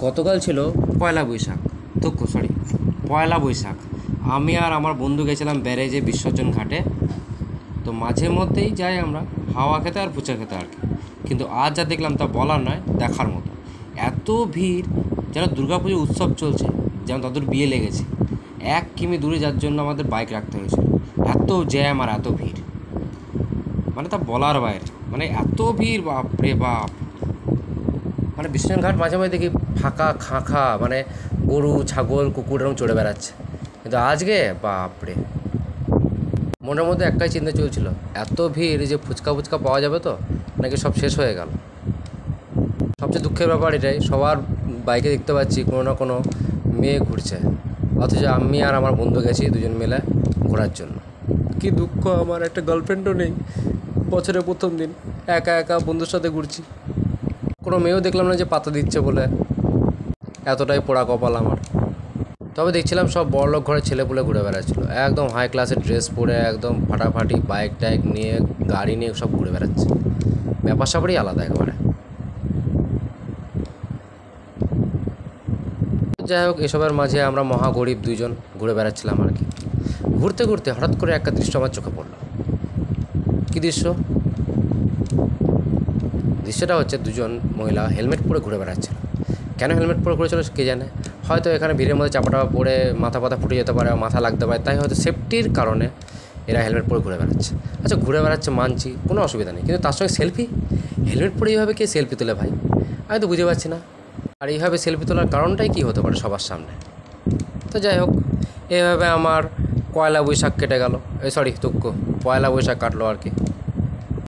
গতকাল ছিল পয়লা বৈশাখ, পয়লা বৈশাখ। আমি আর আমার বন্ধু গেছিলাম ব্যারেজে বিসর্জন ঘাটে। তো মাঝে মধ্যেই যাই আমরা হাওয়া খেতে আর ফুচকা খেতে আর কি। কিন্তু আজ যা দেখলাম তা বলার নয়, দেখার মতো। এত ভিড়, যেন দুর্গাপুজো উৎসব চলছে, যেন তাদের বিয়ে লেগেছে। 1 কিমি দূরে যার জন্য আমাদের বাইক রাখতে হয়েছিল। এত জ্যাম আর এত ভিড়, মানে তা বলার বাইরে। মানে এত ভিড়, বাপরে বাপ। মানে বিশ্বনাথ ঘাট মাঝে মাঝে দেখি ফাঁকা খাঁ, মানে গরু ছাগল কুকুর এরকম চড়ে বেড়াচ্ছে। কিন্তু আজকে বাপরে, মনের মধ্যে একটাই চিন্তা চলছিল, এত ভিড় যে ফুচকা পাওয়া যাবে তো, নাকি সব শেষ হয়ে গেল। সবচেয়ে দুঃখের ব্যাপার এটাই, সবার বাইকে দেখতে পাচ্ছি কোনো না কোনো মেয়ে ঘুরছে, অথচ আমি আর আমার বন্ধু গেছি দুজন মিলে ঘোরার জন্য। কি দুঃখ, আমার একটা গার্লফ্রেন্ডও নেই। বছরের প্রথম দিন একা একা বন্ধুর সাথে ঘুরছি। কোনো মেয়েও দেখলাম না যে পাতা দিচ্ছে বলে। এতটাই পোড়া কপাল আমার। তবে দেখছিলাম সব বড়লোক ঘরের ছেলেপুলে ঘুরে বেড়াচ্ছিলো, একদম হাই ক্লাসের ড্রেস পরে, একদম ফাটাফাটি বাইক টাইক নিয়ে, গাড়ি নিয়ে সব ঘুরে বেড়াচ্ছে। ব্যাপার স্যাপারই আলাদা একেবারে। যাই হোক, এসবের মাঝে আমরা মহা গরিব দুইজন ঘুরে বেড়াচ্ছিলাম আর কি। ঘুরতে ঘুরতে হঠাৎ করে একটা দৃশ্য আমার চোখে পড়লো। কী দৃশ্য? দৃশ্যটা হচ্ছে দুজন মহিলা হেলমেট পরে ঘুরে বেড়াচ্ছিল। কেন হেলমেট পরে ঘুরেছিল কে জানে। হয়তো এখানে ভিড়ের মধ্যে চাপা পড়ে মাথা ফুটে যেতে পারে, মাথা লাগতে পারে, তাই হয়তো সেফটির কারণে এরা হেলমেট পরে ঘুরে বেড়াচ্ছে। আচ্ছা, ঘুরে বেড়াচ্ছে মানছি, কোনো অসুবিধা নেই, কিন্তু তার সঙ্গে সেলফি, হেলমেট পরে এইভাবে কে সেলফি তোলে ভাই? আমি তো বুঝতে পারছি না। আর এইভাবে সেলফি তোলার কারণটাই কী হতে পারে সবার সামনে? তো যাই হোক, এইভাবে আমার পয়লা বৈশাখ কেটে গেল। পয়লা বৈশাখ কাটলো আর কি।